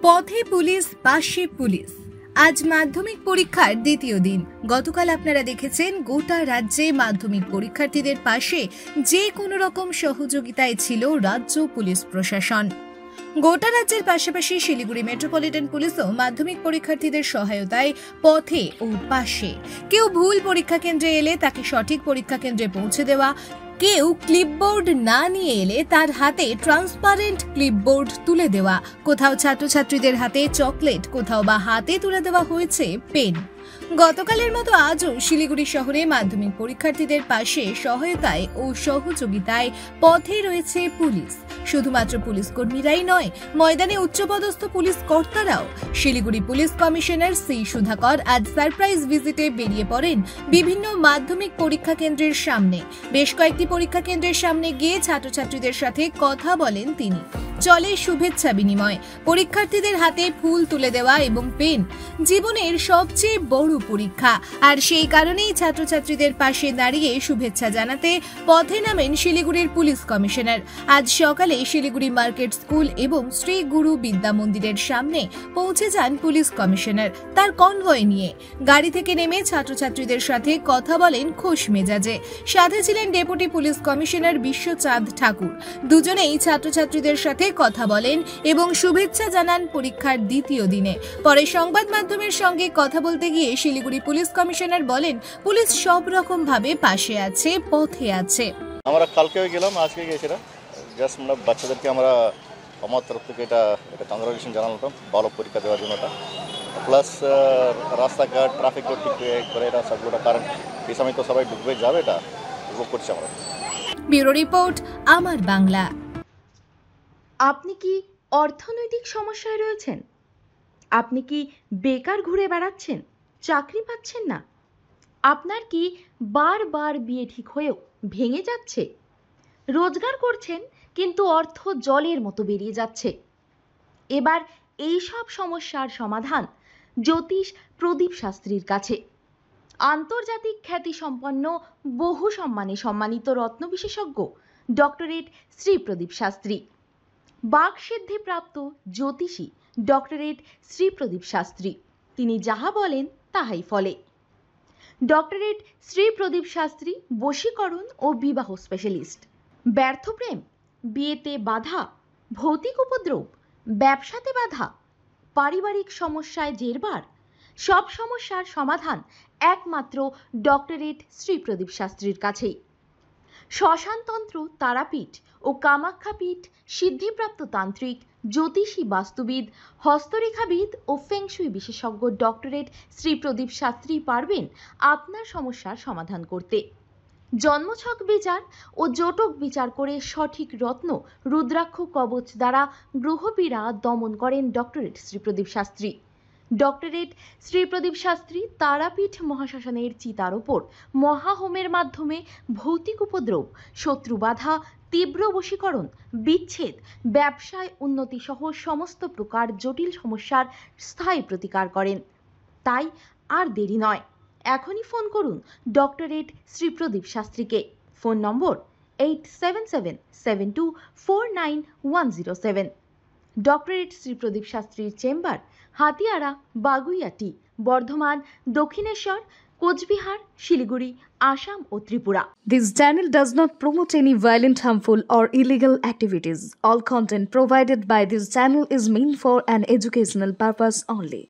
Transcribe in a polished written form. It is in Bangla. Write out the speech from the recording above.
পথে পুলিশ, পাশে পুলিশ। আজ মাধ্যমিক পরীক্ষার দ্বিতীয় দিন। গতকাল আপনারা দেখেছেন গোটা রাজ্যে মাধ্যমিক পরীক্ষার্থীদের পাশে যে কোনো রকম সহযোগিতায় ছিল রাজ্য পুলিশ প্রশাসন। গোটা রাজ্যের পাশাপাশি শিলিগুড়ি মেট্রোপলিটন পুলিশও মাধ্যমিক পরীক্ষার্থীদের সহায়তায় পথে ও পাশে। কেউ ভুল পরীক্ষা কেন্দ্রে এলে তাকে সঠিক পরীক্ষা কেন্দ্রে পৌঁছে দেওয়া, কেউ ক্লিপবোর্ড না নিয়ে এলে তার হাতে ট্রান্সপারেন্ট ক্লিপবোর্ড তুলে দেওয়া, কোথাও ছাত্রছাত্রীদের হাতে চকলেট, কোথাও বা হাতে তুলে দেওয়া হয়েছে পেন। গতকালের মতো আজও শিলিগুড়ি শহরে মাধ্যমিক পরীক্ষার্থীদের পাশে সহায়তায় ও সহযোগিতায় পথে রয়েছে পুলিশ। শুধুমাত্র পুলিশ কর্মীরাই নয়, ময়দানে উচ্চপদস্থ পুলিশ কর্তারাও। Siliguri police commissioner C Sudhakar আজ সারপ্রাইজ ভিজিটে বেরিয়ে পড়েন বিভিন্ন মাধ্যমিক পরীক্ষা কেন্দ্রের সামনে। বেশ কয়েকটি পরীক্ষা কেন্দ্রের সামনে গিয়ে ছাত্রছাত্রীদের সাথে কথা বলেন তিনি। চলে শুভেচ্ছা বিনিময়, পরীক্ষার্থীদের হাতে ফুল তুলে দেওয়া এবং পেন। জীবনের সবচেয়ে বড় পরীক্ষা, আর সেই কারণেই ছাত্রছাত্রীদের পাশে দাঁড়িয়ে শুভেচ্ছা জানাতে পথে নামেন শিলিগুড়ির পুলিশ কমিশনার। আজ সকালে শিলিগুড়ি মার্কেট স্কুল এবং শ্রী গুরু বিদ্যা মন্দিরের সামনে পৌঁছে যান পুলিশ কমিশনার তার কনভয় নিয়ে। গাড়ি থেকে নেমে ছাত্রছাত্রীদের সাথে কথা বলেন খোশ মেজাজে। সাথে ছিলেন ডেপুটি পুলিশ কমিশনার বিশ্বচাঁদ ঠাকুর। দুজনেই ছাত্রছাত্রীদের সাথে কথা বলেন এবং শুভেচ্ছা জানান পরীক্ষার দ্বিতীয় দিনে। পরে সংবাদ মাধ্যমের সঙ্গে কথা বলতে গিয়ে শিলিগুড়ি পুলিশ কমিশনার বলেন, পুলিশ সব রকম ভাবে পাশে আছে, পথে আছে। আমরা কালকেও গেলাম, আজকে গেছিলাম। জাস্ট আমরা বাচ্চাদেরকে আমরা আমার তরফ থেকে এটা কংগ্রাচুলেশন জানালাম ভালো পরীক্ষা দেওয়ার জন্য। প্লাস রাস্তাঘাট ট্রাফিকও ঠিক করে এটা সবগুলো, কারণ এই সময় তো সবাই ডুবে যাবে, এটা উপভোগ করছি আমরা। ব্যুরো রিপোর্ট, আমার বাংলা। আপনি কি অর্থনৈতিক সমস্যায় রয়েছেন? আপনি কি বেকার ঘুরে বেড়াচ্ছেন, চাকরি পাচ্ছেন না? আপনার কি বারবার বিয়ে ঠিক হয়েও ভেঙে যাচ্ছে? রোজগার করছেন কিন্তু অর্থ জলের মতো বেরিয়ে যাচ্ছে। এবার এই সব সমস্যার সমাধান জ্যোতিষ প্রদীপ শাস্ত্রীর কাছে। আন্তর্জাতিক খ্যাতিসম্পন্ন বহু সম্মানে সম্মানিত রত্ন বিশেষজ্ঞ ডক্টরেট শ্রী প্রদীপ শাস্ত্রী, বাকসিদ্ধিপ্রাপ্ত জ্যোতিষী ডক্টরেট শ্রী প্রদীপ শাস্ত্রী। তিনি যাহা বলেন তাহাই ফলে। ডক্টরেট শ্রী প্রদীপ শাস্ত্রী বশীকরণ ও বিবাহ স্পেশালিস্ট। ব্যর্থ প্রেম, বিয়েতে বাধা, ভৌতিক উপদ্রব, ব্যবসাতে বাধা, পারিবারিক সমস্যায় জেরবার, সব সমস্যার সমাধান একমাত্র ডক্টরেট শ্রী প্রদীপ শাস্ত্রীর কাছেই। শ্মশানতন্ত্র, তারাপীঠ ও কামাখ্যাপীঠ, সিদ্ধিপ্রাপ্ত তান্ত্রিক, জ্যোতিষী, বাস্তুবিদ, হস্তরেখাবিদ ও ফেংশুই বিশেষজ্ঞ ডক্টরেট শ্রী প্রদীপ শাস্ত্রী পারবেন আপনার সমস্যার সমাধান করতে। জন্মছক বিচার ও জটক বিচার করে সঠিক রত্ন রুদ্রাক্ষ কবচ দ্বারা গ্রহপীড়া দমন করেন ডক্টরেট শ্রী প্রদীপ শাস্ত্রী। ডক্টরেট শ্রী প্রদীপ শাস্ত্রী তারাপীঠ মহাশ্মশানের চিতার ওপর মহাহোমের মাধ্যমে ভৌতিক উপদ্রব, শত্রু বাধা, তীব্র বশীকরণ, বিচ্ছেদ, ব্যবসায় উন্নতি সহ সমস্ত প্রকার জটিল সমস্যার স্থায়ী প্রতিকার করেন। তাই আর দেরি নয়, এখনই ফোন করুন ডক্টরেট শ্রী প্রদীপ শাস্ত্রীকে। Phone number 8777249107। Doctorate Shri Pradeep শাস্ত্রীর চেম্বার হাতিয়াড়া, বাগুইয়াটি, বর্ধমান, দক্ষিণেশ্বর, কোচবিহার, শিলিগুড়ি, আসাম ও Tripura. This channel does not promote any violent, harmful or illegal activities. All content provided by this channel is meant for an educational purpose only.